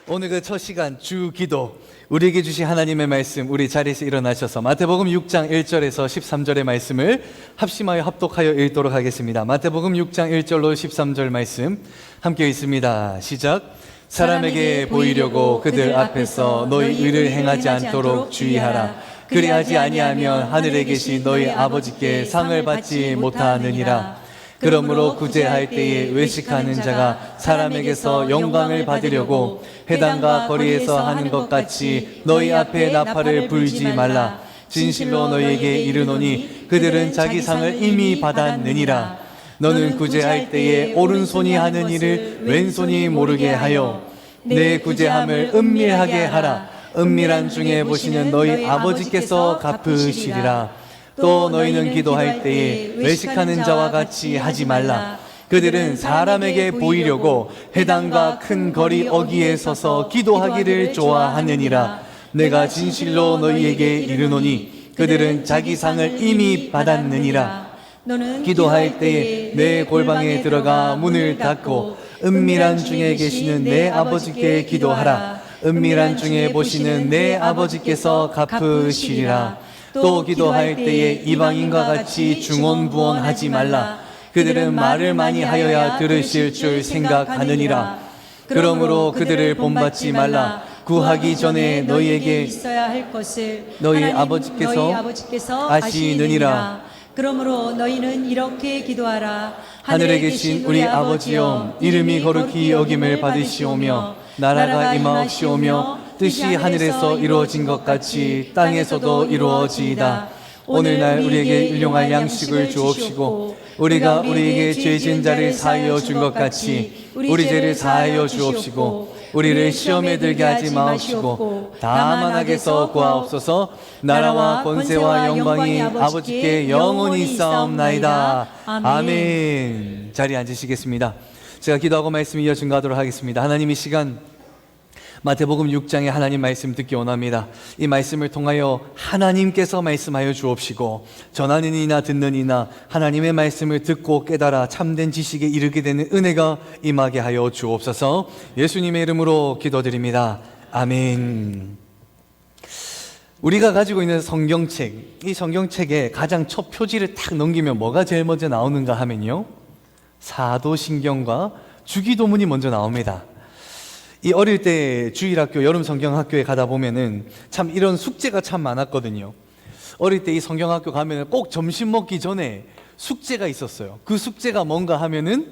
오늘 그 첫 시간 주기도 우리에게 주신 하나님의 말씀 우리 자리에서 일어나셔서 마태복음 6장 1절에서 13절의 말씀을 합심하여 합독하여 읽도록 하겠습니다. 마태복음 6장 1절로 13절 말씀 함께 읽습니다. 시작. 사람에게 보이려고 그들 앞에서 너희 의를 행하지 않도록 주의하라. 그리하지 아니하면 하늘에 계신 너희 아버지께 상을 받지 못하느니라. 그러므로 구제할 때에 외식하는 자가 사람에게서 영광을 받으려고 회당과 거리에서 하는 것 같이 너희 앞에 나팔을 불지 말라. 진실로 너희에게 이르노니 그들은 자기 상을 이미 받았느니라. 너는 구제할 때에 오른손이 하는 일을 왼손이 모르게 하여 내 구제함을 은밀하게 하라. 은밀한 중에 보시는 너희 아버지께서 갚으시리라. 또 너희는 기도할 때에 외식하는 자와 같이 하지 말라. 그들은 사람에게 보이려고 회당과 큰 거리 어귀에 서서 기도하기를 좋아하느니라. 내가 진실로 너희에게 이르노니 그들은 자기 상을 이미 받았느니라. 너는 기도할 때에 내 골방에 들어가 문을 닫고 은밀한 중에 계시는 내 아버지께 기도하라. 은밀한 중에 보시는 내 아버지께서 갚으시리라. 또 기도할 때에 이방인과 같이 중언부언하지 말라. 그들은 말을 많이 하여야 들으실 줄 생각하느니라. 그러므로 그들을 본받지 말라. 구하기 전에 너희에게 있어야 할 것을 너희 아버지께서 아시느니라. 그러므로 너희는 이렇게 기도하라. 하늘에 계신 우리 아버지여, 이름이 거룩히 여김을 받으시오며 나라가 임하옵시오며 뜻이 하늘에서 이루어진 것 같이 땅에서도 이루어지이다. 오늘날 우리에게 일용할 양식을 주옵시고 우리가 우리에게 죄 지은 자를 사하여 준 것 같이 우리 죄를 사하여 주옵시고 우리를 시험에 들게 하지 마옵시고 다만 악에서 구하옵소서. 나라와 권세와 영광이 아버지께 영원히 있사옵나이다. 아멘. 자리에 앉으시겠습니다. 제가 기도하고 말씀 이어 증거하도록 하겠습니다. 하나님, 이 시간 마태복음 6장의 하나님 말씀 듣기 원합니다. 이 말씀을 통하여 하나님께서 말씀하여 주옵시고 전하는 이나 듣는 이나 하나님의 말씀을 듣고 깨달아 참된 지식에 이르게 되는 은혜가 임하게 하여 주옵소서. 예수님의 이름으로 기도드립니다. 아멘. 우리가 가지고 있는 성경책, 이 성경책에 가장 첫 표지를 탁 넘기면 뭐가 제일 먼저 나오는가 하면요, 사도신경과 주기도문이 먼저 나옵니다. 이 어릴 때 주일학교, 여름 성경학교에 가다 보면은 참 이런 숙제가 참 많았거든요. 어릴 때 이 성경학교 가면은 꼭 점심 먹기 전에 숙제가 있었어요. 그 숙제가 뭔가 하면은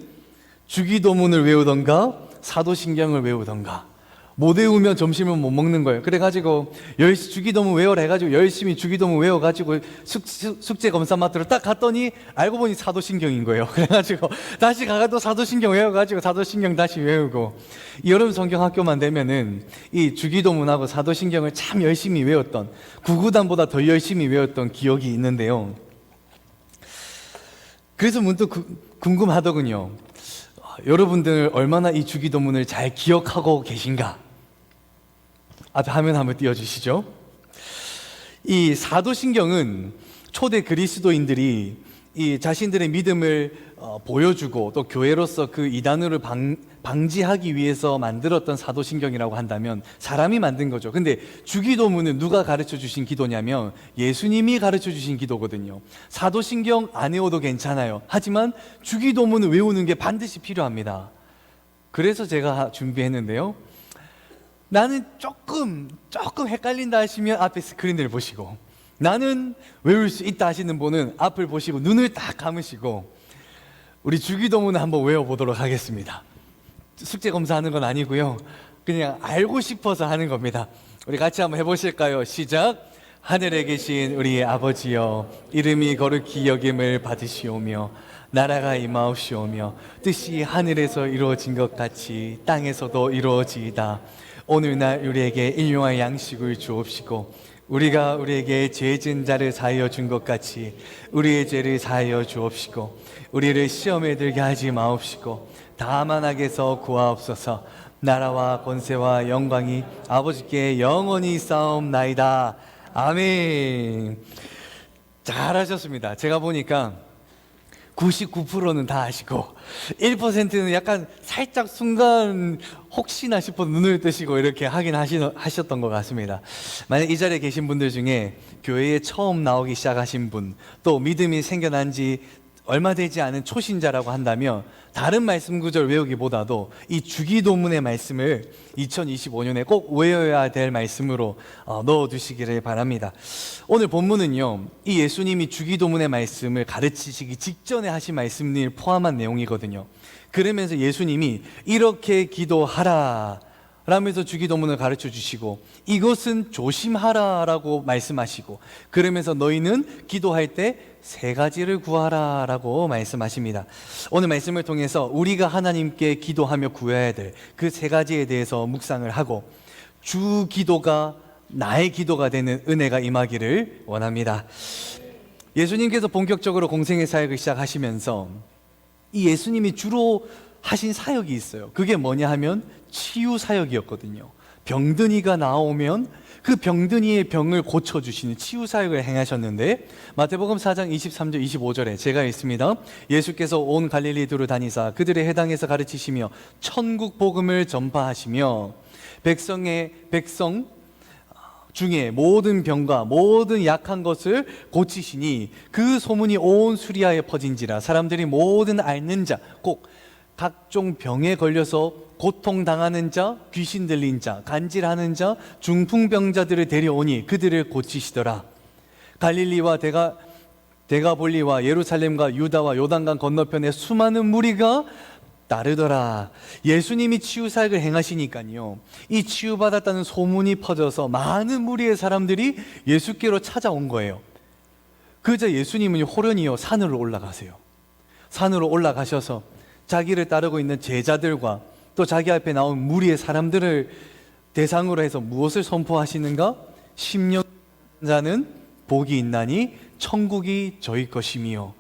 주기도문을 외우던가 사도신경을 외우던가. 못 외우면 점심을 못 먹는 거예요. 그래가지고 주기도문 외워라 해가지고 열심히 주기도문 외워가지고 숙제 검사 마트로 딱 갔더니 알고 보니 사도신경인 거예요. 그래가지고 다시 가가도 사도신경 외워가지고 사도신경 다시 외우고, 여름 성경학교만 되면은 이 주기도문하고 사도신경을 참 열심히 외웠던, 구구단보다 더 열심히 외웠던 기억이 있는데요. 그래서 문득 궁금하더군요. 여러분들 얼마나 이 주기도문을 잘 기억하고 계신가? 앞에 화면 한번 띄워주시죠. 이 사도신경은 초대 그리스도인들이 이 자신들의 믿음을 보여주고 또 교회로서 그 이단으로 방지하기 위해서 만들었던 사도신경이라고 한다면 사람이 만든 거죠. 근데 주기도문은 누가 가르쳐 주신 기도냐면 예수님이 가르쳐 주신 기도거든요. 사도신경 안 외워도 괜찮아요. 하지만 주기도문을 외우는 게 반드시 필요합니다. 그래서 제가 준비했는데요, 나는 조금 헷갈린다 하시면 앞에 스크린을 보시고, 나는 외울 수 있다 하시는 분은 앞을 보시고 눈을 딱 감으시고 우리 주기도문을 한번 외워보도록 하겠습니다. 숙제 검사하는 건 아니고요, 그냥 알고 싶어서 하는 겁니다. 우리 같이 한번 해보실까요? 시작. 하늘에 계신 우리 아버지여, 이름이 거룩히 여김을 받으시오며 나라가 임하옵시오며 뜻이 하늘에서 이루어진 것 같이 땅에서도 이루어지이다. 오늘날 우리에게 일용할 양식을 주옵시고 우리가 우리에게 죄 지은 자를 사하여 준 것 같이 우리의 죄를 사하여 주옵시고 우리를 시험에 들게 하지 마옵시고 다만 악에서 구하옵소서. 나라와 권세와 영광이 아버지께 영원히 있사옵나이다. 아멘. 잘하셨습니다. 제가 보니까 99%는 다 아시고 1%는 약간 살짝 순간 혹시나 싶어 눈을 뜨시고 이렇게 하셨던 것 같습니다. 만약 이 자리에 계신 분들 중에 교회에 처음 나오기 시작하신 분, 또 믿음이 생겨난 지 얼마 되지 않은 초신자라고 한다면 다른 말씀 구절 외우기보다도 이 주기도문의 말씀을 2025년에 꼭 외워야 될 말씀으로 넣어두시기를 바랍니다. 오늘 본문은요, 이 예수님이 주기도문의 말씀을 가르치시기 직전에 하신 말씀을 포함한 내용이거든요. 그러면서 예수님이 이렇게 기도하라 라면서 주기도문을 가르쳐 주시고, 이것은 조심하라 라고 말씀하시고, 그러면서 너희는 기도할 때 세 가지를 구하라 라고 말씀하십니다. 오늘 말씀을 통해서 우리가 하나님께 기도하며 구해야 될 그 세 가지에 대해서 묵상을 하고, 주 기도가 나의 기도가 되는 은혜가 임하기를 원합니다. 예수님께서 본격적으로 공생의 사역을 시작하시면서 이 예수님이 주로 하신 사역이 있어요. 그게 뭐냐 하면 치유 사역이었거든요. 병든 이가 나오면 그 병든 이의 병을 고쳐주시는 치유 사역을 행하셨는데, 마태복음 4장 23절 25절에 제가 읽습니다. 예수께서 온 갈릴리 두루 다니사 그들의 해당에서 가르치시며 천국 복음을 전파하시며 백성 중에 모든 병과 모든 약한 것을 고치시니 그 소문이 온 수리아에 퍼진지라. 사람들이 모든 앓는 자, 꼭 각종 병에 걸려서 고통당하는 자, 귀신 들린 자, 간질하는 자, 중풍병자들을 데려오니 그들을 고치시더라. 갈릴리와 데가볼리와 예루살렘과 유다와 요단강 건너편에 수많은 무리가 따르더라. 예수님이 치유사역을 행하시니까요, 이 치유받았다는 소문이 퍼져서 많은 무리의 사람들이 예수께로 찾아온 거예요. 그저 예수님은 호련히요 산으로 올라가세요. 산으로 올라가셔서 자기를 따르고 있는 제자들과 또 자기 앞에 나온 무리의 사람들을 대상으로 해서 무엇을 선포하시는가? 심령자는 복이 있나니 천국이 저희 것이며,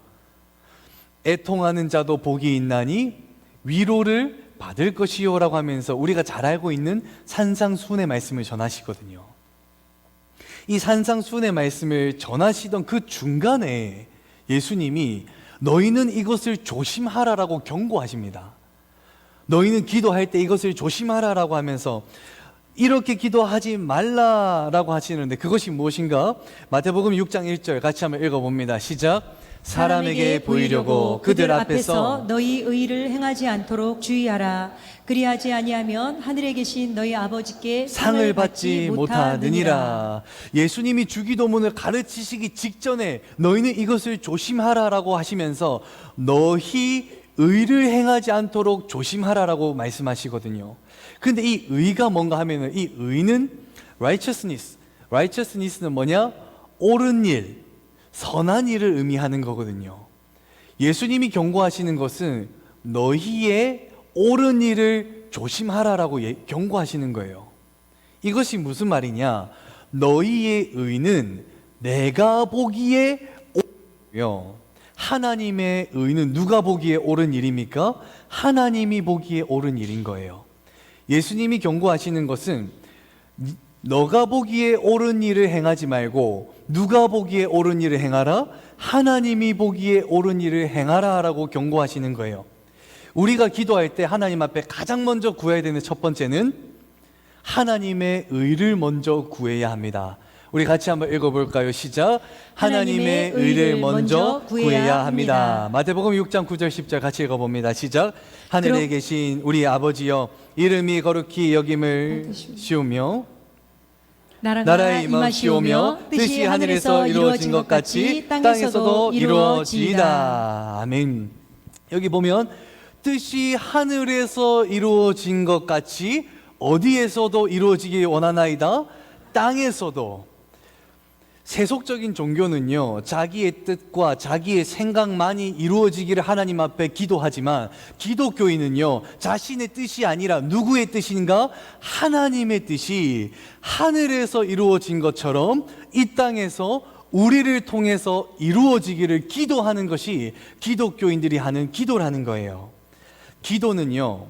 애통하는 자도 복이 있나니 위로를 받을 것이요 라고 하면서 우리가 잘 알고 있는 산상수훈의 말씀을 전하시거든요. 이 산상수훈의 말씀을 전하시던 그 중간에 예수님이 너희는 이것을 조심하라라고 경고하십니다. 너희는 기도할 때 이것을 조심하라라고 하면서 이렇게 기도하지 말라라고 하시는데, 그것이 무엇인가? 마태복음 6장 1절 같이 한번 읽어봅니다. 시작. 사람에게 보이려고 그들 앞에서 너희 의를 행하지 않도록 주의하라. 그리하지 아니하면 하늘에 계신 너희 아버지께 상을 받지 못하느니라. 예수님이 주기도문을 가르치시기 직전에 너희는 이것을 조심하라라고 하시면서 너희 의를 행하지 않도록 조심하라라고 말씀하시거든요. 근데 이 의가 뭔가 하면은, 이 의는 righteousness는 뭐냐? 옳은 일, 선한 일을 의미하는 거거든요. 예수님이 경고하시는 것은 너희의 옳은 일을 조심하라라고 경고하시는 거예요. 이것이 무슨 말이냐? 너희의 의는 내가 보기에 옳으며, 하나님의 의는 누가 보기에 옳은 일입니까? 하나님이 보기에 옳은 일인 거예요. 예수님이 경고하시는 것은 너가 보기에 옳은 일을 행하지 말고 누가 보기에 옳은 일을 행하라? 하나님이 보기에 옳은 일을 행하라 라고 경고하시는 거예요. 우리가 기도할 때 하나님 앞에 가장 먼저 구해야 되는 첫 번째는 하나님의 의를 먼저 구해야 합니다. 우리 같이 한번 읽어볼까요? 시작. 하나님의 의를 먼저 구해야 합니다. 마태복음 6장 9절 10절 같이 읽어봅니다. 시작. 하늘에 계신 우리 아버지여, 이름이 거룩히 여김을 씌우며 나라에 임하시오며 뜻이 하늘에서 이루어진 것 같이 땅에서도 이루어지이다. 아멘. 여기 보면 뜻이 하늘에서 이루어진 것 같이 어디에서도 이루어지기 원하나이다. 땅에서도. 세속적인 종교는요, 자기의 뜻과 자기의 생각만이 이루어지기를 하나님 앞에 기도하지만, 기독교인은요, 자신의 뜻이 아니라 누구의 뜻인가? 하나님의 뜻이 하늘에서 이루어진 것처럼 이 땅에서 우리를 통해서 이루어지기를 기도하는 것이 기독교인들이 하는 기도라는 거예요. 기도는요,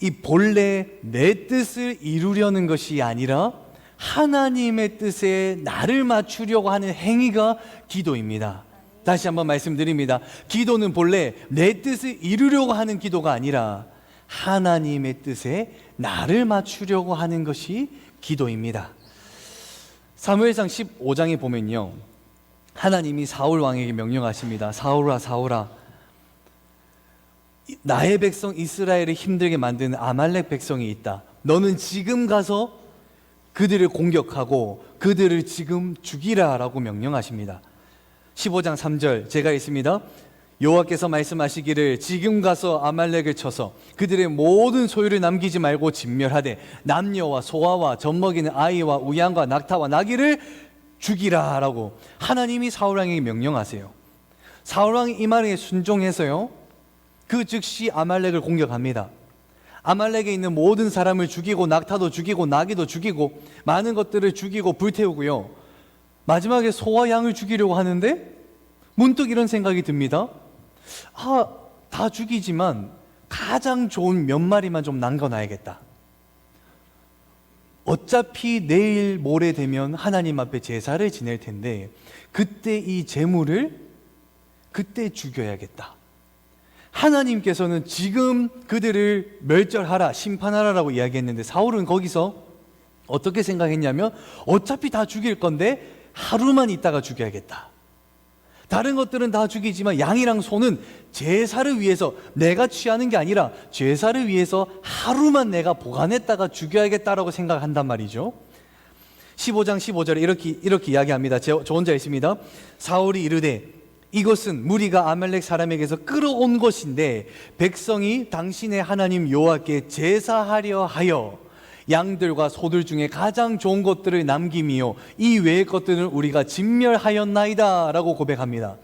이 본래 내 뜻을 이루려는 것이 아니라 하나님의 뜻에 나를 맞추려고 하는 행위가 기도입니다. 다시 한번 말씀드립니다. 기도는 본래 내 뜻을 이루려고 하는 기도가 아니라 하나님의 뜻에 나를 맞추려고 하는 것이 기도입니다. 사무엘상 15장에 보면요, 하나님이 사울 왕에게 명령하십니다. 사울아, 사울아, 나의 백성 이스라엘을 힘들게 만드는 아말렉 백성이 있다. 너는 지금 가서 그들을 공격하고 그들을 지금 죽이라 라고 명령하십니다. 15장 3절 제가 읽습니다. 여호와께서 말씀하시기를 지금 가서 아말렉을 쳐서 그들의 모든 소유를 남기지 말고 진멸하되 남녀와 소아와 젖먹이는 아이와 우양과 낙타와 나귀를 죽이라 라고 하나님이 사울왕에게 명령하세요. 사울왕이 이 말에 순종해서요, 그 즉시 아말렉을 공격합니다. 아말렉에 있는 모든 사람을 죽이고 낙타도 죽이고 나귀도 죽이고 많은 것들을 죽이고 불태우고요, 마지막에 소와 양을 죽이려고 하는데 문득 이런 생각이 듭니다. 다 죽이지만 가장 좋은 몇 마리만 좀 남겨놔야겠다. 어차피 내일 모레 되면 하나님 앞에 제사를 지낼 텐데 그때 이 제물을 그때 죽여야겠다. 하나님께서는 지금 그들을 멸절하라, 심판하라라고 이야기했는데 사울은 거기서 어떻게 생각했냐면 어차피 다 죽일 건데 하루만 있다가 죽여야겠다. 다른 것들은 다 죽이지만 양이랑 소는 제사를 위해서 내가 취하는 게 아니라 제사를 위해서 하루만 내가 보관했다가 죽여야겠다라고 생각한단 말이죠. 15장 15절에 이렇게 이야기합니다. 저 혼자 있습니다. 사울이 이르되 이것은 무리가 아말렉 사람에게서 끌어온 것인데 백성이 당신의 하나님 여호와께 제사하려 하여 양들과 소들 중에 가장 좋은 것들을 남김이요 이 외의 것들은 우리가 진멸하였나이다 라고 고백합니다.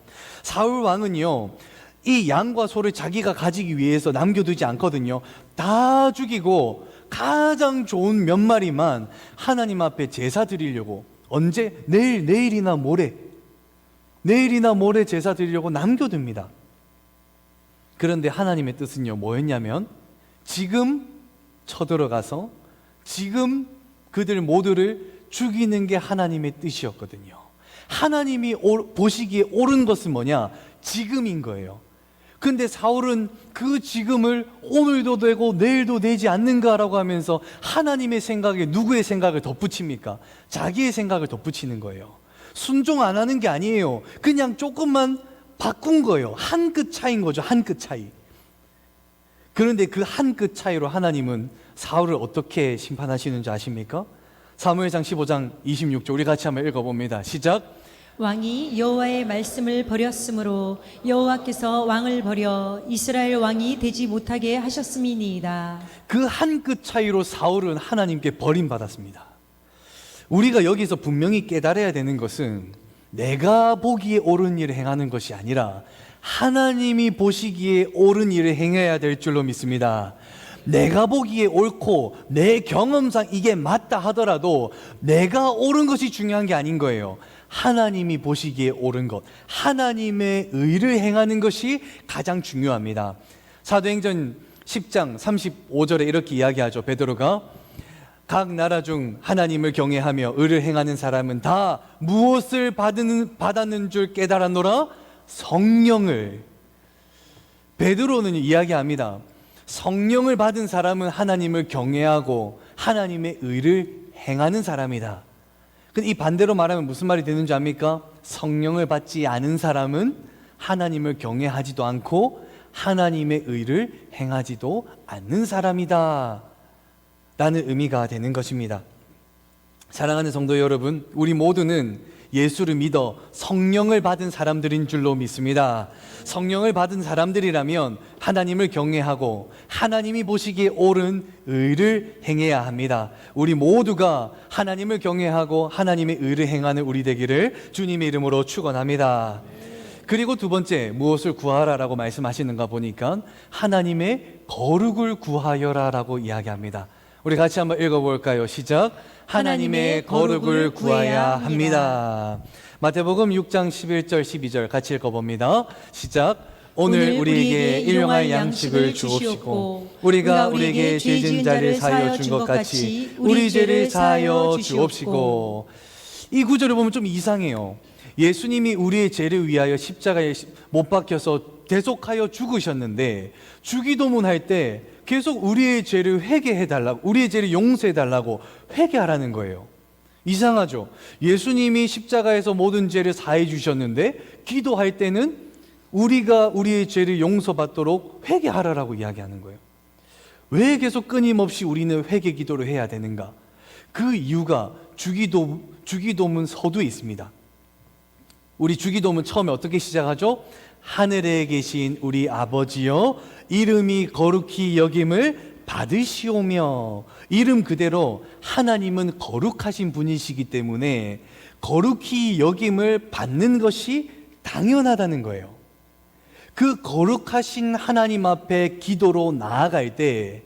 사울 왕은요, 이 양과 소를 자기가 가지기 위해서 남겨두지 않거든요. 다 죽이고 가장 좋은 몇 마리만 하나님 앞에 제사 드리려고, 언제? 내일이나 모레 제사 드리려고 남겨둡니다. 그런데 하나님의 뜻은요, 뭐였냐면 지금 쳐들어가서 지금 그들 모두를 죽이는 게 하나님의 뜻이었거든요. 하나님이 보시기에 옳은 것은 뭐냐? 지금인 거예요. 근데 사울은 그 지금을 오늘도 되고 내일도 되지 않는가라고 하면서 하나님의 생각에 누구의 생각을 덧붙입니까? 자기의 생각을 덧붙이는 거예요. 순종 안 하는 게 아니에요. 그냥 조금만 바꾼 거예요. 한 끗 차이인 거죠. 한 끗 차이. 그런데 그 한 끗 차이로 하나님은 사울을 어떻게 심판하시는지 아십니까? 사무엘상 15장 26절 우리 같이 한번 읽어봅니다. 시작. 왕이 여호와의 말씀을 버렸으므로 여호와께서 왕을 버려 이스라엘 왕이 되지 못하게 하셨음이니이다. 그 한 끗 차이로 사울은 하나님께 버림받았습니다. 우리가 여기서 분명히 깨달아야 되는 것은 내가 보기에 옳은 일을 행하는 것이 아니라 하나님이 보시기에 옳은 일을 행해야 될 줄로 믿습니다. 내가 보기에 옳고 내 경험상 이게 맞다 하더라도 내가 옳은 것이 중요한 게 아닌 거예요. 하나님이 보시기에 옳은 것, 하나님의 의를 행하는 것이 가장 중요합니다. 사도행전 10장 35절에 이렇게 이야기하죠. 베드로가 각 나라 중 하나님을 경외하며 의를 행하는 사람은 다 무엇을 받았는 줄 깨달았노라? 성령을. 베드로는 이야기합니다. 성령을 받은 사람은 하나님을 경외하고 하나님의 의를 행하는 사람이다. 근데 이 반대로 말하면 무슨 말이 되는지 압니까? 성령을 받지 않은 사람은 하나님을 경외하지도 않고 하나님의 의를 행하지도 않는 사람이다 라는 의미가 되는 것입니다. 사랑하는 성도 여러분, 우리 모두는 예수를 믿어 성령을 받은 사람들인 줄로 믿습니다. 성령을 받은 사람들이라면 하나님을 경외하고 하나님이 보시기에 옳은 의를 행해야 합니다. 우리 모두가 하나님을 경외하고 하나님의 의를 행하는 우리 되기를 주님의 이름으로 축원합니다. 그리고 두 번째, 무엇을 구하라라고 말씀하시는가 보니까 하나님의 거룩을 구하여라라고 이야기합니다. 우리 같이 한번 읽어볼까요? 시작. 하나님의 거룩을 구해야 합니다. 마태복음 6장 11절 12절 같이 읽어봅니다. 시작. 오늘 우리에게 일용할 양식을 주옵시고 우리가 우리에게 죄 지은 자를 사하여 준 것 같이 우리 죄를 사하여 주옵시고. 이 구절을 보면 좀 이상해요. 예수님이 우리의 죄를 위하여 십자가에 못 박혀서 대속하여 죽으셨는데 주기도문 할 때 계속 우리의 죄를 회개해달라고, 우리의 죄를 용서해달라고 회개하라는 거예요. 이상하죠? 예수님이 십자가에서 모든 죄를 사해 주셨는데 기도할 때는 우리가 우리의 죄를 용서받도록 회개하라라고 이야기하는 거예요. 왜 계속 끊임없이 우리는 회개 기도를 해야 되는가? 그 이유가 주기도문 서두에 있습니다. 우리 주기도문 처음에 어떻게 시작하죠? 하늘에 계신 우리 아버지여 이름이 거룩히 여김을 받으시오며. 이름 그대로 하나님은 거룩하신 분이시기 때문에 거룩히 여김을 받는 것이 당연하다는 거예요. 그 거룩하신 하나님 앞에 기도로 나아갈 때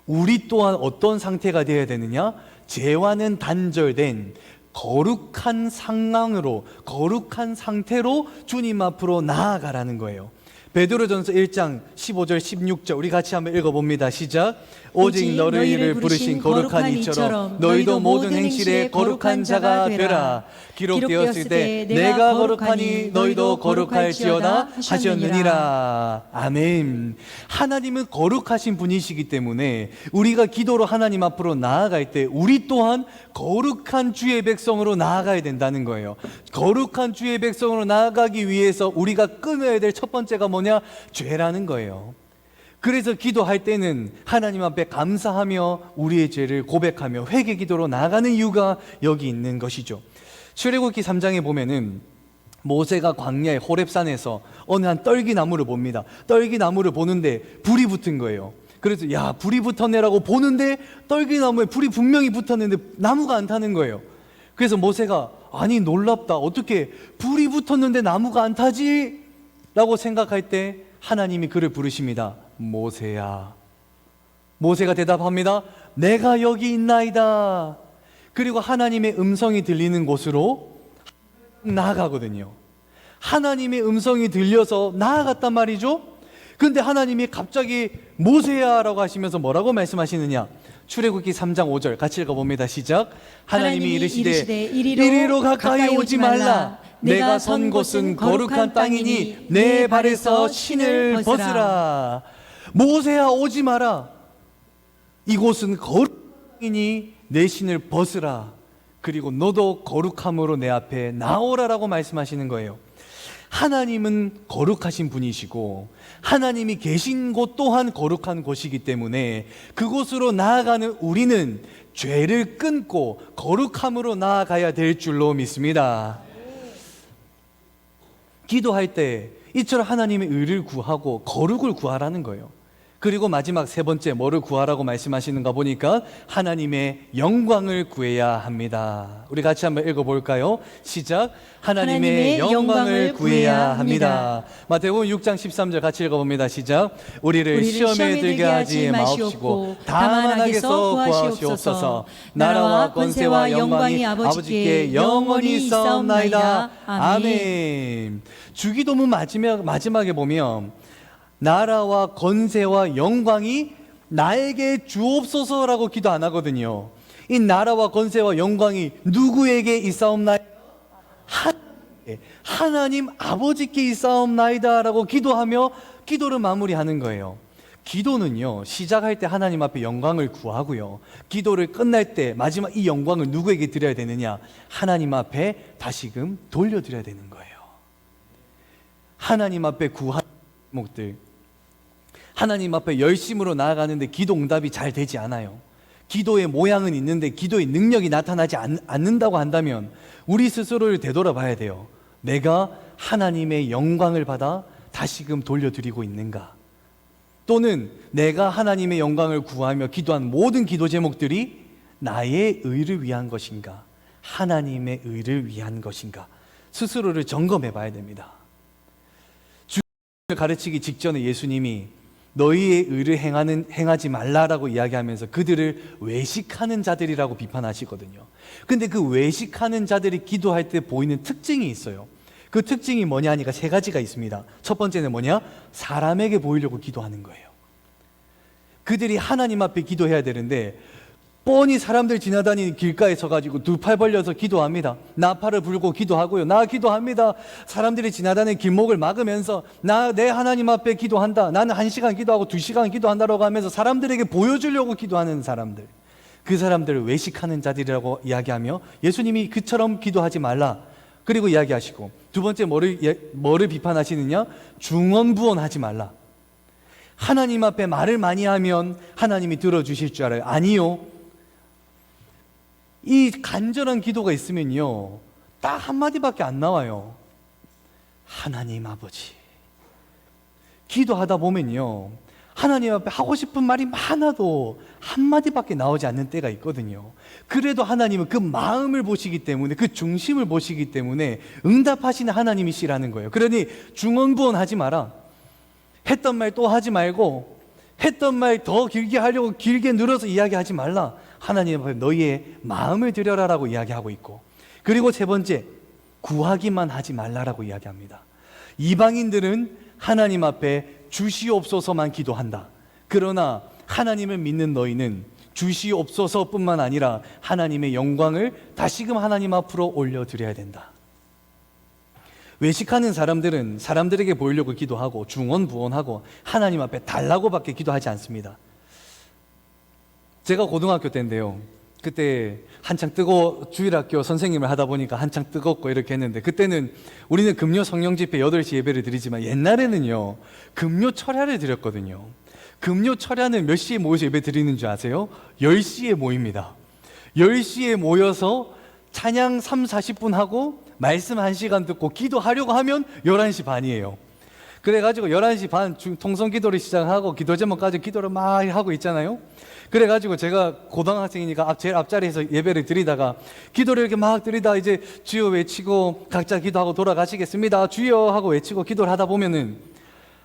우리 또한 어떤 상태가 되어야 되느냐? 죄와는 단절된 거룩한 상황으로, 거룩한 상태로 주님 앞으로 나아가라는 거예요. 베드로전서 1장 15절 16절 우리 같이 한번 읽어봅니다. 시작. 오직 너희를 부르신 거룩한 이처럼 너희도 모든 행실에 거룩한 자가 되라. 기록되었을 때 내가 거룩하니 너희도 거룩할지어다 하셨느니라. 아멘. 하나님은 거룩하신 분이시기 때문에 우리가 기도로 하나님 앞으로 나아갈 때 우리 또한 거룩한 주의 백성으로 나아가야 된다는 거예요. 거룩한 주의 백성으로 나아가기 위해서 우리가 끊어야 될 첫 번째가 뭐냐? 죄라는 거예요. 그래서 기도할 때는 하나님 앞에 감사하며 우리의 죄를 고백하며 회개 기도로 나아가는 이유가 여기 있는 것이죠. 출애굽기 3장에 보면은 모세가 광야의 호렙산에서 어느 한 떨기나무를 봅니다. 떨기나무를 보는데 불이 붙은 거예요. 그래서 야, 불이 붙었네라고 보는데 떨기나무에 불이 분명히 붙었는데 나무가 안 타는 거예요. 그래서 모세가 아니 놀랍다, 어떻게 불이 붙었는데 나무가 안 타지? 라고 생각할 때 하나님이 그를 부르십니다. 모세야. 모세가 대답합니다. 내가 여기 있나이다. 그리고 하나님의 음성이 들리는 곳으로 나아가거든요. 하나님의 음성이 들려서 나아갔단 말이죠. 근데 하나님이 갑자기 모세야 라고 하시면서 뭐라고 말씀하시느냐? 출애굽기 3장 5절 같이 읽어봅니다. 시작. 하나님이 이르시되 이리로 가까이 오지 말라. 내가 선 곳은 거룩한 땅이니 내 발에서 신을 벗으라. 모세야 오지 마라. 이곳은 거룩한 땅이니 내 신을 벗으라. 그리고 너도 거룩함으로 내 앞에 나오라라고 말씀하시는 거예요. 하나님은 거룩하신 분이시고 하나님이 계신 곳 또한 거룩한 곳이기 때문에 그곳으로 나아가는 우리는 죄를 끊고 거룩함으로 나아가야 될 줄로 믿습니다. 기도할 때 이처럼 하나님의 의를 구하고 거룩을 구하라는 거예요. 그리고 마지막 세 번째 뭐를 구하라고 말씀하시는가 보니까 하나님의 영광을 구해야 합니다. 우리 같이 한번 읽어볼까요? 시작. 하나님의 영광을 구해야 합니다. 마태복음 6장 13절 같이 읽어봅니다. 시작. 우리를 시험에 들게 하지 마옵시고 다만 악에서 구하시옵소서. 나라와 권세와 영광이 아버지께 영원히 있사옵나이다. 아멘. 주기도문 마지막에 보면 나라와 권세와 영광이 나에게 주옵소서라고 기도 안 하거든요. 이 나라와 권세와 영광이 누구에게 있사옵나이다? 하나님 아버지께 있사옵나이다 라고 기도하며 기도를 마무리하는 거예요. 기도는요, 시작할 때 하나님 앞에 영광을 구하고요, 기도를 끝날 때 마지막 이 영광을 누구에게 드려야 되느냐? 하나님 앞에 다시금 돌려드려야 되는 거예요. 하나님 앞에 구한 목들, 하나님 앞에 열심으로 나아가는데 기도 응답이 잘 되지 않아요. 기도의 모양은 있는데 기도의 능력이 나타나지 않는다고 한다면 우리 스스로를 되돌아봐야 돼요. 내가 하나님의 영광을 받아 다시금 돌려드리고 있는가? 또는 내가 하나님의 영광을 구하며 기도한 모든 기도 제목들이 나의 의를 위한 것인가? 하나님의 의를 위한 것인가? 스스로를 점검해 봐야 됩니다. 주님을 가르치기 직전에 예수님이 너희의 의를 행하지 말라라고 이야기하면서 그들을 외식하는 자들이라고 비판하시거든요. 근데 그 외식하는 자들이 기도할 때 보이는 특징이 있어요. 그 특징이 뭐냐 하니까 세 가지가 있습니다. 첫 번째는 뭐냐? 사람에게 보이려고 기도하는 거예요. 그들이 하나님 앞에 기도해야 되는데 뻔히 사람들 지나다니는 길가에 서가지고 두 팔 벌려서 기도합니다. 나팔을 불고 기도하고요. 나 기도합니다. 사람들이 지나다니는 길목을 막으면서 내 하나님 앞에 기도한다. 나는 1시간 기도하고 2시간 기도한다라고 하면서 사람들에게 보여주려고 기도하는 사람들, 그 사람들을 외식하는 자들이라고 이야기하며 예수님이 그처럼 기도하지 말라 그리고 이야기하시고, 두 번째 뭐를 비판하시느냐? 중언부언하지 말라. 하나님 앞에 말을 많이 하면 하나님이 들어주실 줄 알아요? 아니요. 이 간절한 기도가 있으면요, 딱 한마디밖에 안 나와요. 하나님 아버지. 기도하다 보면요, 하나님 앞에 하고 싶은 말이 많아도 한마디밖에 나오지 않는 때가 있거든요. 그래도 하나님은 그 마음을 보시기 때문에, 그 중심을 보시기 때문에 응답하시는 하나님이시라는 거예요. 그러니 중언부언하지 마라. 했던 말 또 하지 말고, 했던 말 더 길게 하려고 길게 늘어서 이야기하지 말라. 하나님 앞에 너희의 마음을 드려라라고 이야기하고 있고, 그리고 세 번째, 구하기만 하지 말라라고 이야기합니다. 이방인들은 하나님 앞에 주시옵소서만 기도한다. 그러나 하나님을 믿는 너희는 주시옵소서뿐만 아니라 하나님의 영광을 다시금 하나님 앞으로 올려드려야 된다. 외식하는 사람들은 사람들에게 보이려고 기도하고 중언부언하고 하나님 앞에 달라고밖에 기도하지 않습니다. 제가 고등학교 때인데요, 그때 한창 주일학교 선생님을 하다 보니까 한창 뜨겁고 이렇게 했는데, 그때는 우리는 금요 성령 집회 8시 예배를 드리지만 옛날에는요 금요 철야를 드렸거든요. 금요 철야는 몇 시에 모여서 예배 드리는 줄 아세요? 10시에 모입니다. 10시에 모여서 찬양 3, 40분 하고 말씀 1시간 듣고 기도하려고 하면 11시 반이에요. 그래가지고 11시 반 통성기도를 시작하고 기도 제목까지 기도를 막 하고 있잖아요. 그래가지고 제가 고등학생이니까 제일 앞자리에서 예배를 드리다가 기도를 이렇게 막 드리다 이제 주여 외치고 각자 기도하고 돌아가시겠습니다. 주여 하고 외치고 기도를 하다 보면은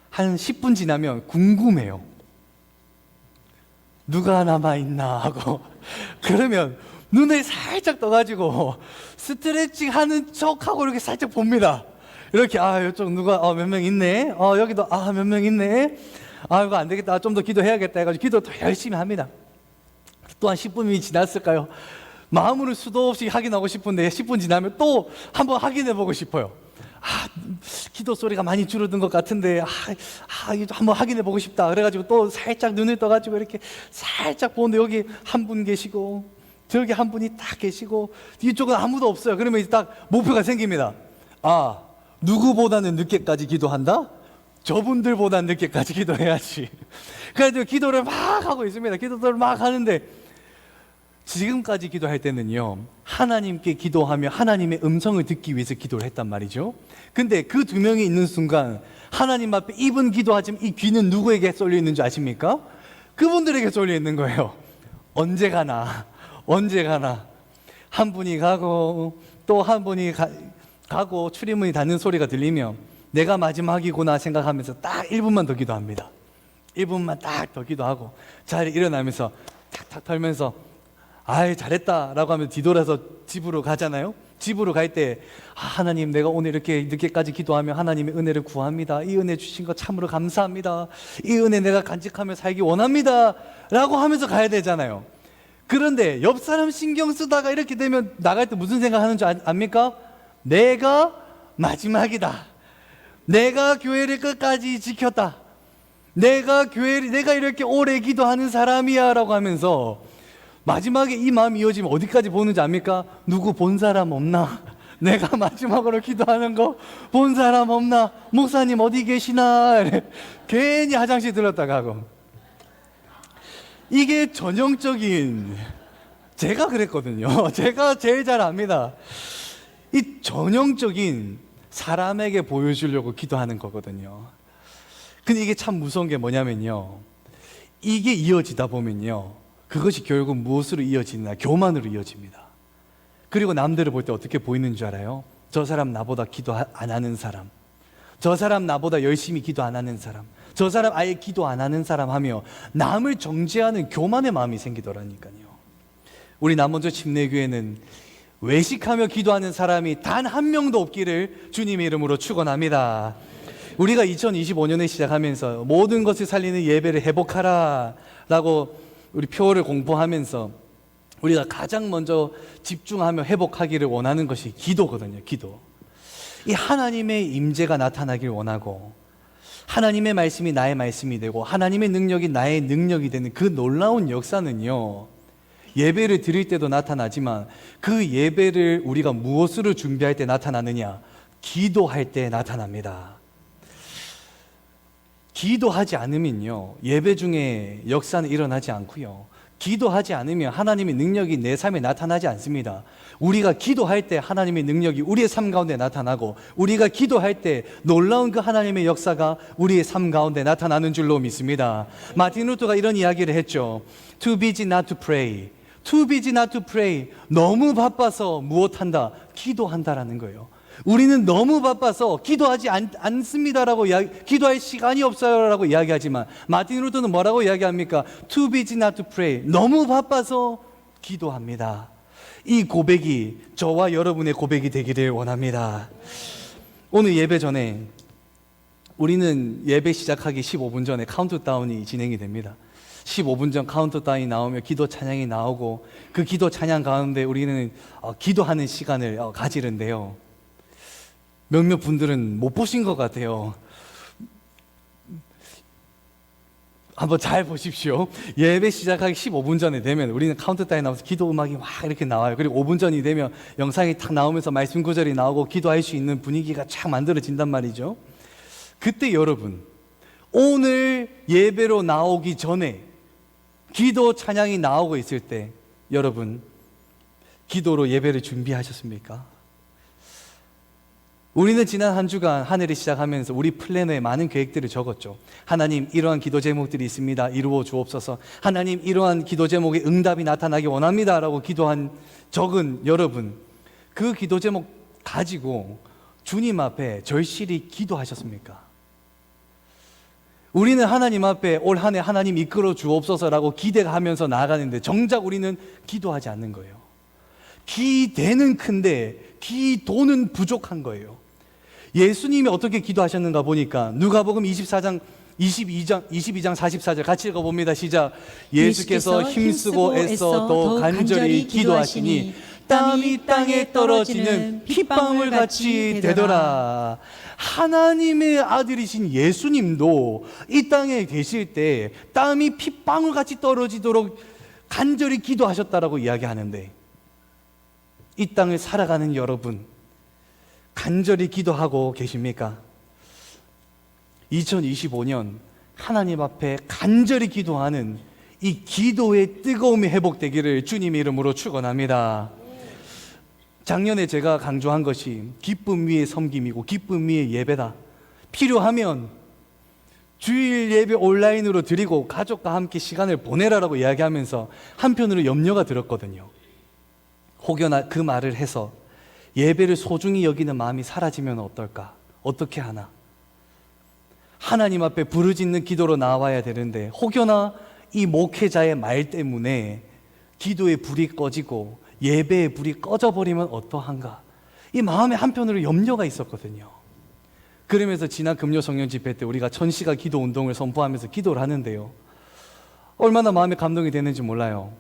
한 10분 지나면 궁금해요. 누가 남아있나 하고 그러면 눈을 살짝 떠가지고 스트레칭 하는 척하고 이렇게 살짝 봅니다. 이렇게 이쪽 누가 몇 명 있네. 여기도 몇 명 있네. 이거 안 되겠다. 좀 더 기도해야겠다 해가지고 기도 더 열심히 합니다. 또 한 10분이 지났을까요? 마음으로 수도 없이 확인하고 싶은데 10분 지나면 또 한번 확인해 보고 싶어요. 기도 소리가 많이 줄어든 것 같은데 이거 한번 확인해 보고 싶다. 그래가지고 또 살짝 눈을 떠가지고 이렇게 살짝 보는데 여기 한 분 계시고 저기 한 분이 딱 계시고 이쪽은 아무도 없어요. 그러면 이제 딱 목표가 생깁니다. 누구보다는 늦게까지 기도한다? 저분들보다 늦게까지 기도해야지. 그래서 기도를 막 하고 있습니다. 기도를 막 하는데 지금까지 기도할 때는요, 하나님께 기도하며 하나님의 음성을 듣기 위해서 기도를 했단 말이죠. 근데 그 두 명이 있는 순간 하나님 앞에 입은 기도하지만 이 귀는 누구에게 쏠려 있는 줄 아십니까? 그분들에게 쏠려 있는 거예요. 언제 가나 한 분이 가고 또 한 분이 가고 출입문이 닫는 소리가 들리면 내가 마지막이구나 생각하면서 딱 1분만 더 기도합니다. 1분만 딱 더 기도하고 자리에 일어나면서 탁탁 털면서 잘했다 라고 하면 뒤돌아서 집으로 가잖아요. 집으로 갈 때 하나님, 내가 오늘 이렇게 늦게까지 기도하며 하나님의 은혜를 구합니다. 이 은혜 주신 거 참으로 감사합니다. 이 은혜 내가 간직하며 살기 원합니다 라고 하면서 가야 되잖아요. 그런데 옆 사람 신경 쓰다가 이렇게 되면 나갈 때 무슨 생각하는 줄 압니까? 내가 마지막이다. 내가 교회를 끝까지 지켰다. 내가 이렇게 오래 기도하는 사람이야 라고 하면서 마지막에 이 마음이 이어지면 어디까지 보는지 압니까? 누구 본 사람 없나? 내가 마지막으로 기도하는 거 본 사람 없나? 목사님 어디 계시나? 괜히 화장실 들렀다가 하고. 이게 전형적인, 제가 그랬거든요. 제가 제일 잘 압니다. 이 전형적인 사람에게 보여주려고 기도하는 거거든요. 근데 이게 참 무서운 게 뭐냐면요, 이게 이어지다 보면요, 그것이 결국 무엇으로 이어지나? 교만으로 이어집니다. 그리고 남들을 볼 때 어떻게 보이는 줄 알아요? 저 사람 나보다 기도 안 하는 사람, 저 사람 나보다 열심히 기도 안 하는 사람, 저 사람 아예 기도 안 하는 사람 하며 남을 정죄하는 교만의 마음이 생기더라니까요. 우리 남원저 침례교회는 외식하며 기도하는 사람이 단 한 명도 없기를 주님의 이름으로 축원합니다. 우리가 2025년에 시작하면서 모든 것을 살리는 예배를 회복하라 라고 우리 표어를 공부하면서 우리가 가장 먼저 집중하며 회복하기를 원하는 것이 기도거든요. 기도. 이 하나님의 임재가 나타나길 원하고 하나님의 말씀이 나의 말씀이 되고 하나님의 능력이 나의 능력이 되는 그 놀라운 역사는요, 예배를 드릴 때도 나타나지만 그 예배를 우리가 무엇으로 준비할 때 나타나느냐? 기도할 때 나타납니다. 기도하지 않으면요, 예배 중에 역사는 일어나지 않고요, 기도하지 않으면 하나님의 능력이 내 삶에 나타나지 않습니다. 우리가 기도할 때 하나님의 능력이 우리의 삶 가운데 나타나고 우리가 기도할 때 놀라운 그 하나님의 역사가 우리의 삶 가운데 나타나는 줄로 믿습니다. 마틴 루터가 이런 이야기를 했죠. Too busy not to pray. Too busy not to pray. 너무 바빠서 무엇한다? 기도한다라는 거예요. 우리는 너무 바빠서 기도하지 않습니다라고 기도할 시간이 없어요라고 이야기하지만 마틴 루터는 뭐라고 이야기합니까? Too busy not to pray. 너무 바빠서 기도합니다. 이 고백이 저와 여러분의 고백이 되기를 원합니다. 오늘 예배 전에 우리는 예배 시작하기 15분 전에 카운트다운이 진행이 됩니다. 15분 전 카운트다운이 나오며 기도 찬양이 나오고 그 기도 찬양 가운데 우리는 기도하는 시간을 가지는데요. 몇몇 분들은 못 보신 것 같아요. 한번 잘 보십시오. 예배 시작하기 15분 전에 되면 우리는 카운트다운이 나오면서 기도 음악이 막 이렇게 나와요. 그리고 5분 전이 되면 영상이 탁 나오면서 말씀 구절이 나오고 기도할 수 있는 분위기가 쫙 만들어진단 말이죠. 그때 여러분, 오늘 예배로 나오기 전에 기도 찬양이 나오고 있을 때 여러분, 기도로 예배를 준비하셨습니까? 우리는 지난 한 주간 한 해를 시작하면서 우리 플래너에 많은 계획들을 적었죠. 하나님, 이러한 기도 제목들이 있습니다. 이루어 주옵소서. 하나님, 이러한 기도 제목에 응답이 나타나기 원합니다. 라고 적은 여러분, 그 기도 제목 가지고 주님 앞에 절실히 기도하셨습니까? 우리는 하나님 앞에 올 한 해 하나님 이끌어 주옵소서라고 기대하면서 나아가는데 정작 우리는 기도하지 않는 거예요. 기대는 큰데 기도는 부족한 거예요. 예수님이 어떻게 기도하셨는가 보니까 누가복음 22장 44절 같이 읽어봅니다. 시작. 예수께서 힘쓰고 애써 더 간절히 기도하시니 땀이 땅에 떨어지는 핏방울 같이 되더라. 하나님의 아들이신 예수님도 이 땅에 계실 때 땀이 핏방울 같이 떨어지도록 간절히 기도하셨다라고 이야기하는데, 이 땅을 살아가는 여러분, 간절히 기도하고 계십니까? 2025년 하나님 앞에 간절히 기도하는 이 기도의 뜨거움이 회복되기를 주님의 이름으로 축원합니다. 작년에 제가 강조한 것이 기쁨 위에 섬김이고 기쁨 위에 예배다. 필요하면 주일 예배 온라인으로 드리고 가족과 함께 시간을 보내라라고 이야기하면서 한편으로 염려가 들었거든요. 혹여나 그 말을 해서 예배를 소중히 여기는 마음이 사라지면 어떨까? 어떻게 하나? 하나님 앞에 부르짖는 기도로 나와야 되는데 혹여나 이 목회자의 말 때문에 기도의 불이 꺼지고 예배의 불이 꺼져버리면 어떠한가? 이 마음에 한편으로 염려가 있었거든요. 그러면서 지난 금요 성령 집회 때 우리가 천시가 기도 운동을 선포하면서 기도를 하는데요, 얼마나 마음에 감동이 되는지 몰라요.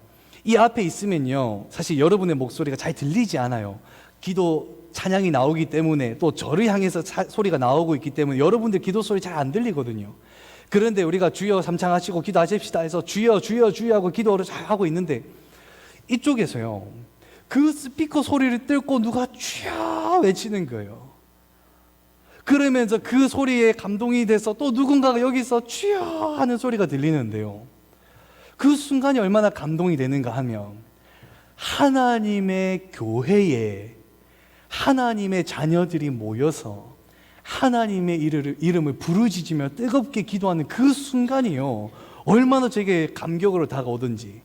이 앞에 있으면요, 사실 여러분의 목소리가 잘 들리지 않아요. 기도 찬양이 나오기 때문에, 또 저를 향해서 소리가 나오고 있기 때문에 여러분들 기도 소리 잘 안 들리거든요. 그런데 우리가 주여 삼창하시고 기도하십시다 해서 주여 주여 주여 하고 기도를 잘 하고 있는데, 이쪽에서요 그 스피커 소리를 뚫고 누가 주여 외치는 거예요. 그러면서 그 소리에 감동이 돼서 또 누군가가 여기서 주여 하는 소리가 들리는데요, 그 순간이 얼마나 감동이 되는가 하면, 하나님의 교회에 하나님의 자녀들이 모여서 하나님의 이름을 부르짖으며 뜨겁게 기도하는 그 순간이요, 얼마나 제게 감격으로 다가오든지.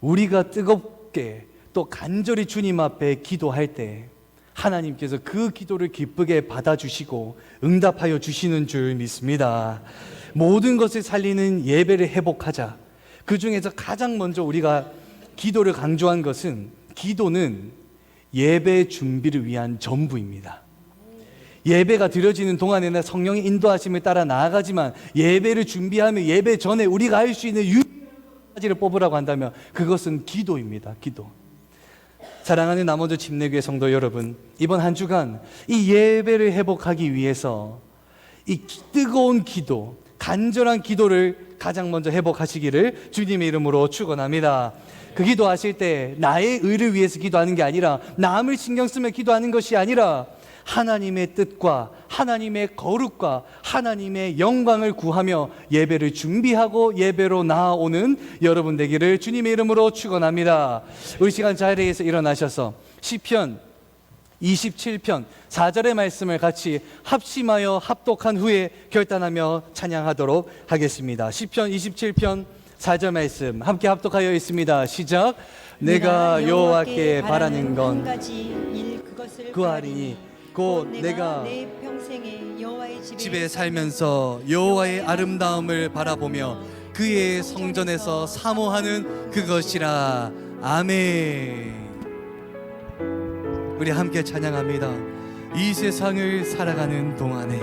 우리가 뜨겁게 또 간절히 주님 앞에 기도할 때 하나님께서 그 기도를 기쁘게 받아주시고 응답하여 주시는 줄 믿습니다. 모든 것을 살리는 예배를 회복하자. 그 중에서 가장 먼저 우리가 기도를 강조한 것은, 기도는 예배 준비를 위한 전부입니다. 예배가 드려지는 동안에는 성령의 인도하심을 따라 나아가지만 예배를 준비하며 예배 전에 우리가 할 수 있는 가지를 뽑으라고 한다면 그것은 기도입니다. 기도. 사랑하는 남원주 침례교회 성도 여러분, 이번 한 주간 이 예배를 회복하기 위해서 이 뜨거운 기도, 간절한 기도를 가장 먼저 회복하시기를 주님의 이름으로 축원합니다. 그 기도하실 때 나의 의를 위해서 기도하는 게 아니라, 남을 신경 쓰며 기도하는 것이 아니라 하나님의 뜻과 하나님의 거룩과 하나님의 영광을 구하며 예배를 준비하고 예배로 나아오는 여러분 되기를 주님의 이름으로 축원합니다. 우리 시간 자리에서 일어나셔서 시편 27편 4절의 말씀을 같이 합심하여 합독한 후에 결단하며 찬양하도록 하겠습니다. 시편 27편 4절 말씀 함께 합독하여 있습니다. 시작. 내가 여호와께 바라는 건 구하리니 곧 내가 내 평생에 여호와의 집에 살면서 여호와의 아름다움을 바라보며 그의 성전에서 사모하는 그것이라. 아멘. 우리 함께 찬양합니다. 이 세상을 살아가는 동안에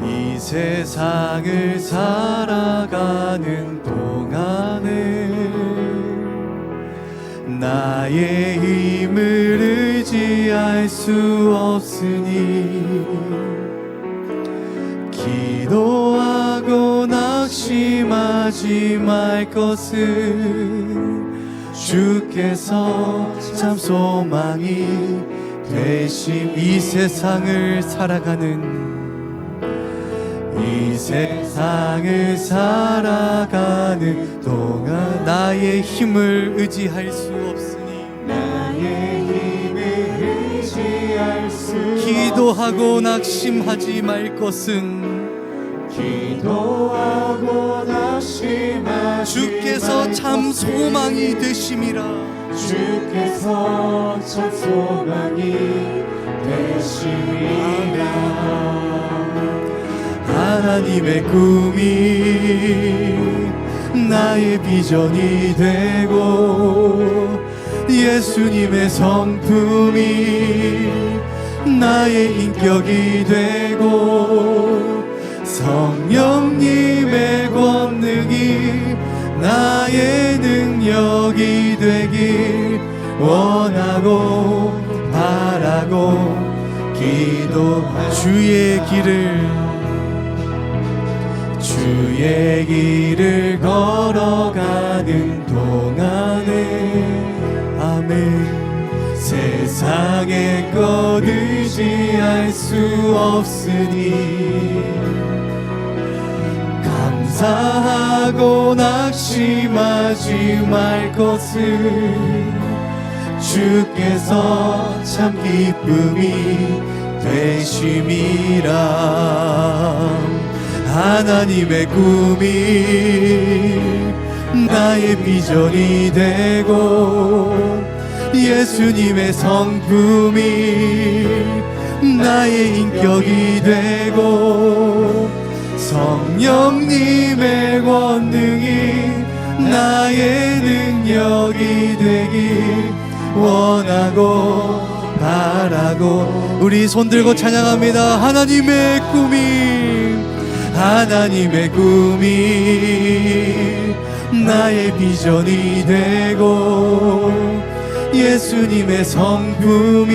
이 세상을 살아가는 동안에 나의 힘을 의지할 수 없으니 기도하고 낙심하지 말 것은 주께서 참 소망이 되심. 이 세상을 살아가는 이 세상을 살아가는 동안 나의 힘을 의지할 수 없으니 나의 힘을 의지할 수 기도하고 낙심하지 말 것은 기도하고 낙심하지 주께서 참 소망이 되심이라. 주께서 참 소망이 되심이라. 하나님의 꿈이 나의 비전이 되고 예수님의 성품이 나의 인격이 되고 성령님의 권능이 나의 능력이 되길 원하고 바라고 기도할 주의 길을 걸어가는 동안에 아멘. 세상의 것 의지할 수 없으니 감사하고 낙심하지 말 것은 주께서 참 기쁨이 되심이라. 하나님의 꿈이 나의 비전이 되고 예수님의 성품이 나의 인격이 되고 성령님의 권능이 나의 능력이 되길 원하고 바라고. 우리 손들고 찬양합니다. 하나님의 꿈이 나의 비전이 되고 예수님의 성품이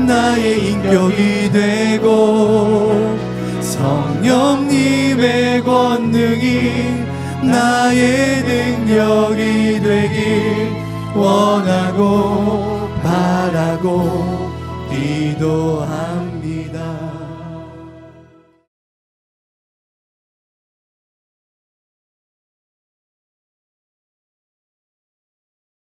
나의 인격이 되고 성령님의 권능이 나의 능력이 되길 원하고 바라고 기도합니다.